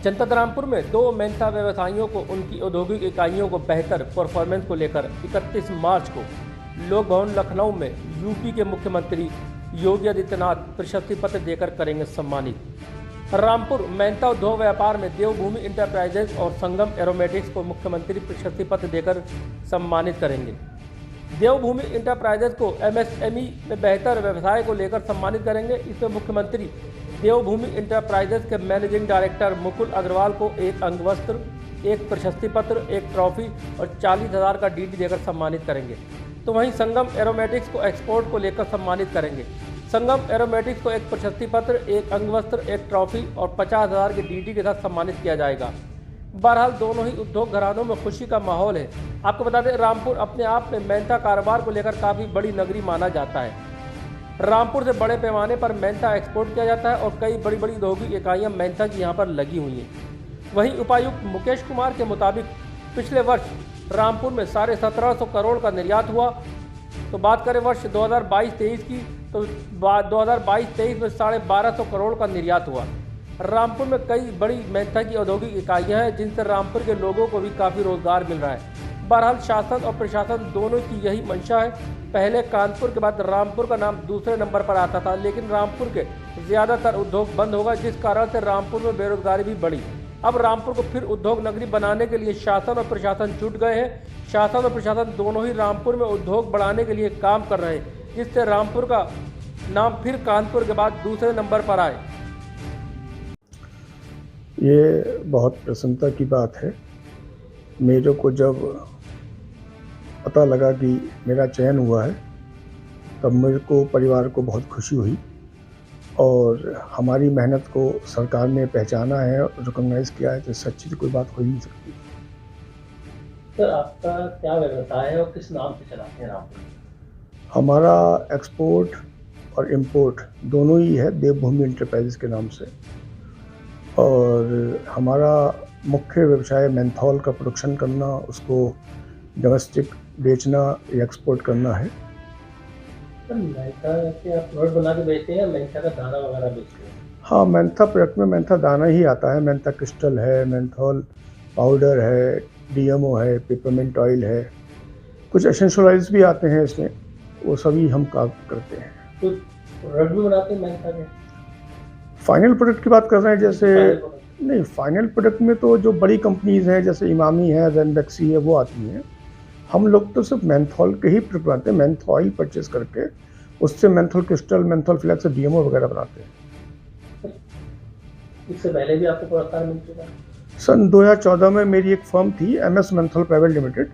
जनपद रामपुर में दो मेंथा व्यवसायियों को उनकी औद्योगिक इकाइयों को बेहतर परफॉर्मेंस को लेकर 31 मार्च को लोक भवन लखनऊ में यूपी के मुख्यमंत्री योगी आदित्यनाथ प्रशस्ति पत्र देकर करेंगे सम्मानित। रामपुर मेंथा उद्योग व्यापार में देवभूमि इंटरप्राइजेज और संगम एरोमेटिक्स को मुख्यमंत्री प्रशस्ति पत्र देकर सम्मानित करेंगे। देवभूमि इंटरप्राइजेज को एमएसएमई में बेहतर व्यवसाय को लेकर सम्मानित करेंगे। इसमें मुख्यमंत्री देवभूमि इंटरप्राइजेज के मैनेजिंग डायरेक्टर मुकुल अग्रवाल को एक अंगवस्त्र, एक प्रशस्ति पत्र, एक ट्रॉफी और 40,000 का डीडी देकर सम्मानित करेंगे। तो वहीं संगम एरोमेटिक्स को एक्सपोर्ट को लेकर सम्मानित करेंगे। संगम एरोमेटिक्स को एक प्रशस्ति पत्र, एक अंगवस्त्र, एक ट्रॉफी और 50,000 के डीडी के साथ सम्मानित किया जाएगा। बहरहाल दोनों ही उद्योग घरानों में खुशी का माहौल है। आपको बता दें, रामपुर अपने आप में मेंथा कारोबार को लेकर काफ़ी बड़ी नगरी माना जाता है। रामपुर से बड़े पैमाने पर मेंथा एक्सपोर्ट किया जाता है और कई बड़ी बड़ी औद्योगिक इकाइयाँ मेंथा की यहाँ पर लगी हुई हैं। वहीं उपायुक्त मुकेश कुमार के मुताबिक पिछले वर्ष रामपुर में 1750 करोड़ का निर्यात हुआ। तो बात करें वर्ष 2022-23 की, तो 2022-23 में 1250 करोड़ का निर्यात हुआ। रामपुर में कई बड़ी मेंथा की औद्योगिक इकाइयाँ हैं जिनसे रामपुर के लोगों को भी काफ़ी रोजगार मिल रहा है। बहरहाल शासन और प्रशासन दोनों की यही मंशा है। पहले कानपुर के बाद रामपुर का नाम दूसरे नंबर पर आता था, लेकिन रामपुर के ज़्यादातर उद्योग बंद हो गए, जिस कारण से रामपुर में बेरोजगारी भी बढ़ी। अब रामपुर को फिर उद्योग नगरी बनाने के लिए शासन और प्रशासन जुट गए हैं। शासन और प्रशासन दोनों ही रामपुर में उद्योग बढ़ाने के लिए काम कर रहे हैं, जिससे रामपुर का नाम फिर कानपुर के बाद दूसरे नंबर पर आए। ये बहुत प्रसन्नता की बात है। मेरे को जब पता लगा कि मेरा चयन हुआ है, तब मेरे को परिवार को बहुत खुशी हुई और हमारी मेहनत को सरकार ने पहचाना है और रिकॉग्नाइज़ किया है, तो सच्ची तो कोई बात हो ही नहीं सकती। सर, आपका क्या व्यवसाय है और किस नाम से चलाते हैं रामपुर? हमारा एक्सपोर्ट और इंपोर्ट दोनों ही है देवभूमि इंटरप्राइजेज के नाम से, और हमारा मुख्य व्यवसाय मेंथॉल का प्रोडक्शन करना, उसको डोमेस्टिक बेचना या एक्सपोर्ट करना है। सर, मेंथा के आप प्रोडक्ट बना के बेचते हैं या मेंथा का दाना वगैरह बेचते हैं? हाँ, मेंथा प्रोडक्ट में मेंथा दाना ही आता है। मेंथा क्रिस्टल है, मेंथॉल पाउडर है, डीएमओ है, पेपरमिंट ऑयल है, कुछ एसेंशियल ऑयल्स भी आते हैं इसमें, वो सभी हम काम करते हैं। तो प्रोडक्ट भी बनाते हैं मेंथा के? फाइनल प्रोडक्ट की बात कर रहे हैं जैसे? नहीं, फाइनल प्रोडक्ट में तो जो बड़ी कंपनीज़ हैं जैसे इमामी है, रेनबेक्सी है, वो आती हैं। हम लोग तो सिर्फ मेंथॉल के ही प्रोडक्ट बनाते हैं। मेंथॉल ऑयल परचेज करके उससे मेंथॉल क्रिस्टल, मेंथॉल फ्लैक्स और डीएमओ वगैरह बनाते हैं। इससे पहले भी आपको पुरस्कार मिल चुका है? सन 2014 में मेरी एक फर्म थी MS मेंथॉल प्राइवेट लिमिटेड,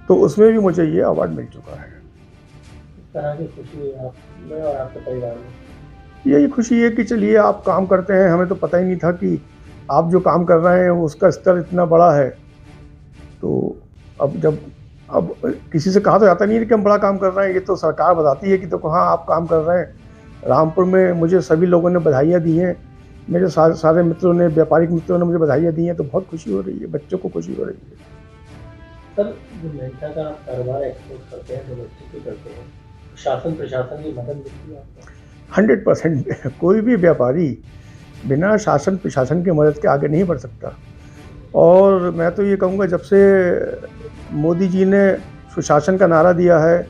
तो उसमें भी मुझे ये अवार्ड मिल चुका है। इस तरह की खुशी हुई आप में और आपके परिवार में? यही खुशी है कि चलिए आप काम करते हैं, हमें तो पता ही नहीं था कि आप जो काम कर रहे हैं उसका स्तर इतना बड़ा है। तो अब किसी से कहा तो जाता नहीं है कि हम बड़ा काम कर रहे हैं, ये तो सरकार बताती है कि देखो हाँ आप काम कर रहे हैं। रामपुर में मुझे सभी लोगों ने बधाइयाँ दी हैं, मेरे सारे मित्रों ने, व्यापारिक मित्रों ने मुझे बधाइयाँ दी हैं, तो बहुत खुशी हो रही है, बच्चों को खुशी हो रही है। सर, जो मेंथा का कारोबार एक्सपोर्ट करते हैं, डोमेस्टिक भी करते हैं, शासन प्रशासन की मदद मिलती है आपको? 100% कोई भी व्यापारी बिना शासन प्रशासन की मदद के आगे नहीं बढ़ सकता। और मैं तो ये कहूँगा, जब से मोदी जी ने सुशासन का नारा दिया है,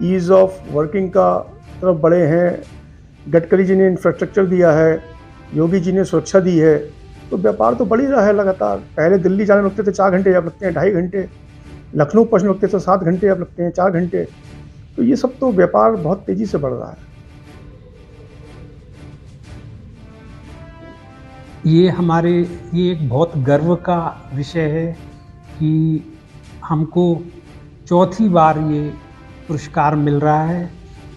ईज़ ऑफ वर्किंग का तरफ बढ़े हैं, गडकरी जी ने इंफ्रास्ट्रक्चर दिया है, योगी जी ने सुरक्षा दी है, तो व्यापार तो बढ़ ही रहा है लगातार। पहले दिल्ली जाने लगते थे 4 घंटे, अब लगते हैं 2.5 घंटे। लखनऊ पहुँचने लगते थे 7 घंटे, अब लगते हैं 4 घंटे। तो ये सब तो व्यापार बहुत तेज़ी से बढ़ रहा है। ये एक बहुत गर्व का विषय है कि हमको चौथी बार ये पुरस्कार मिल रहा है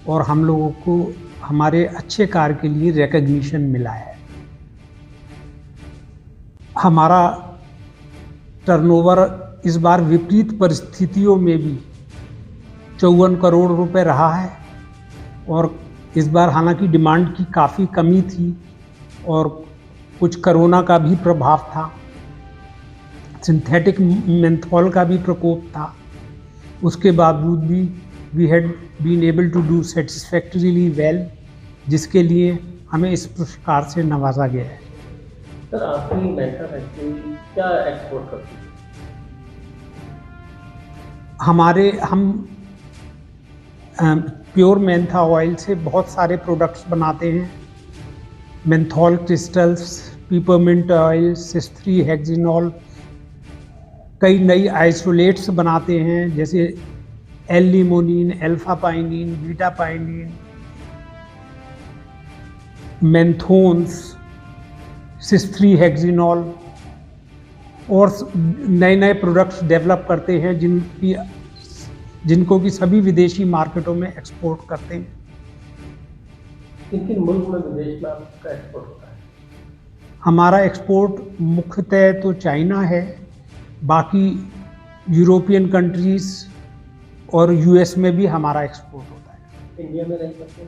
और हम लोगों को हमारे अच्छे कार्य के लिए रिकॉग्निशन मिला है। हमारा टर्नओवर इस बार विपरीत परिस्थितियों में भी 54 करोड़ रुपए रहा है, और इस बार हालांकि डिमांड की काफ़ी कमी थी और कुछ कोरोना का भी प्रभाव था, सिंथेटिक मेंथॉल का भी प्रकोप था। उसके बावजूद भी we had been able to do satisfactorily well, जिसके लिए हमें इस पुरस्कार से नवाजा गया है। सर आपकी मेंथा फैक्ट्री क्या एक्सपोर्ट करती है? हम प्योर मेंथा ऑयल से बहुत सारे प्रोडक्ट्स बनाते हैं। मेंथॉल क्रिस्टल्स, पीपरमिंट ऑयल, सिस3 हेक्सिनॉल, कई नई आइसोलेट्स बनाते हैं जैसे L limonene, alpha pinene, beta pinene, menthones, सिस3 हेक्सिनॉल और नए नए प्रोडक्ट्स डेवलप करते हैं जिनको कि सभी विदेशी मार्केटों में एक्सपोर्ट करते हैं। किन किन मुल्क में विदेश में आपका एक्सपोर्ट होता है? हमारा एक्सपोर्ट मुख्यतः तो चाइना है, बाकी यूरोपियन कंट्रीज़ और यूएस में भी हमारा एक्सपोर्ट होता है। इंडिया में नहीं करते?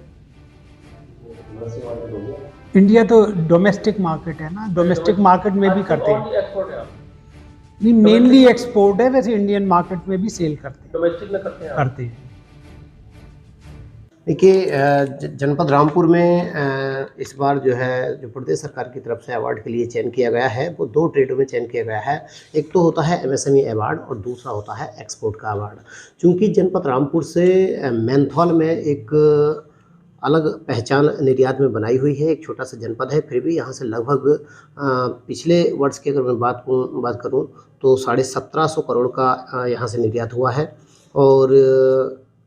इंडिया तो डोमेस्टिक मार्केट है ना, डोमेस्टिक मार्केट में भी करते हैं। एक्सपोर्ट है आप? नहीं, मेनली एक्सपोर्ट है, वैसे इंडियन मार्केट में भी सेल करते हैं। डोमेस्टिक में करते हैं आप? करते हैं। देखिए, जनपद रामपुर में इस बार जो है जो प्रदेश सरकार की तरफ से अवार्ड के लिए चयन किया गया है वो 2 ट्रेडों में चयन किया गया है। एक तो होता है एमएसएमई अवार्ड और दूसरा होता है एक्सपोर्ट का अवार्ड। चूँकि जनपद रामपुर से मेंथॉल में एक अलग पहचान निर्यात में बनाई हुई है, एक छोटा सा जनपद है, फिर भी यहाँ से लगभग पिछले वर्ष की अगर मैं बात करूँ तो 1750 करोड़ का यहाँ से निर्यात हुआ है और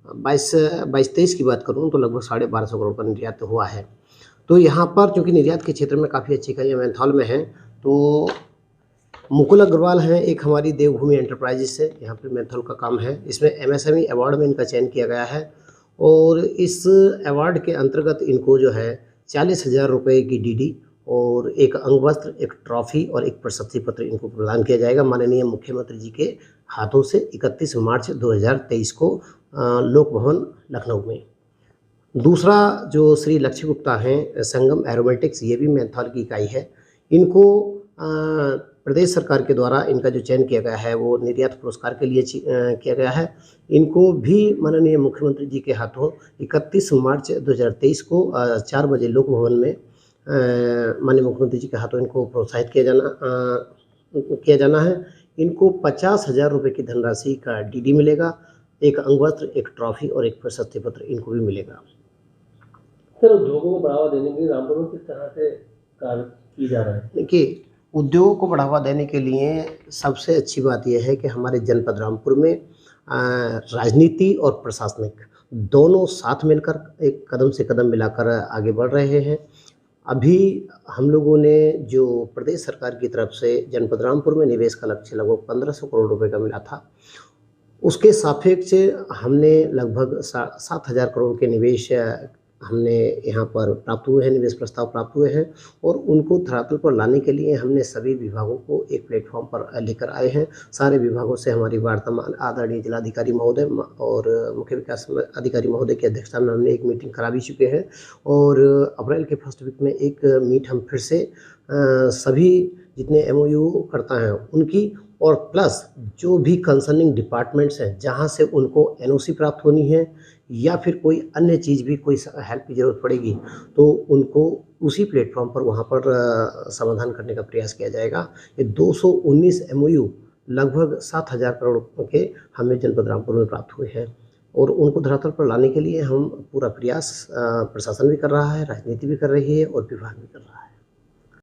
22-23 की बात करूँ तो लगभग 1250 करोड़ का निर्यात हुआ है। तो यहाँ पर चूँकि निर्यात के क्षेत्र में काफ़ी अच्छी इकाइयाँ मेंथॉल में हैं, तो मुकुल अग्रवाल हैं एक हमारी देवभूमि एंटरप्राइजेस से, यहाँ पर मेंथॉल का काम है। इसमें एमएसएमई अवार्ड में इनका चयन किया गया है और इस अवार्ड के अंतर्गत इनको जो है 40,000 रुपये की डीडी और एक अंगवस्त्र, एक ट्रॉफी और एक प्रशस्ति पत्र इनको प्रदान किया जाएगा माननीय मुख्यमंत्री जी के हाथों से 31 मार्च 2023 को लोक भवन लखनऊ में। दूसरा जो श्री लक्ष्य गुप्ता हैं संगम एरोमेटिक्स, ये भी मेंथॉल की इकाई है। इनको प्रदेश सरकार के द्वारा इनका जो चयन किया गया है वो निर्यात पुरस्कार के लिए किया गया है। इनको भी माननीय मुख्यमंत्री जी के हाथों 31 मार्च 2023 को 4 बजे लोक भवन में माननीय मुख्यमंत्री जी के हाथों इनको प्रोत्साहित किया जाना है। इनको 50,000 रुपये की धनराशि का डीडी मिलेगा, एक अंगवस्त्र, एक ट्रॉफी और एक प्रशस्ति पत्र इनको भी मिलेगा। सर उद्योगों को बढ़ावा देने के लिए रामपुर में किस तरह से कार्य की जा रहा है? देखिए, उद्योगों को बढ़ावा देने के लिए सबसे अच्छी बात यह है कि हमारे जनपद रामपुर में राजनीति और प्रशासनिक दोनों साथ मिलकर एक कदम से कदम मिलाकर आगे बढ़ रहे हैं। अभी हम लोगों ने जो प्रदेश सरकार की तरफ से जनपद रामपुर में निवेश का लक्ष्य लगभग 1500 करोड़ रुपए का मिला था, उसके सापेक्ष हमने लगभग 7,000 करोड़ के निवेश हमने यहाँ पर प्राप्त हुए हैं, निवेश प्रस्ताव प्राप्त हुए हैं और उनको धरातल पर लाने के लिए हमने सभी विभागों को एक प्लेटफॉर्म पर लेकर आए हैं। सारे विभागों से हमारी वार्ता आदरणीय जिलाधिकारी महोदय और मुख्य विकास अधिकारी महोदय की अध्यक्षता में हमने एक मीटिंग करा भी चुके हैं और अप्रैल के फर्स्ट वीक में एक मीट हम फिर से सभी जितने MOU करता हैं उनकी और प्लस जो भी कंसर्निंग डिपार्टमेंट्स हैं जहाँ से उनको NOC प्राप्त होनी है या फिर कोई अन्य चीज़ भी कोई हेल्प की ज़रूरत पड़ेगी तो उनको उसी प्लेटफॉर्म पर वहाँ पर समाधान करने का प्रयास किया जाएगा। ये 219 MOU लगभग 7,000 करोड़ के हमें जनपद रामपुर में प्राप्त हुए हैं और उनको धरातल पर लाने के लिए हम पूरा प्रयास प्रशासन भी कर रहा है, राजनीति भी कर रही है और विभाग भी कर रहा है।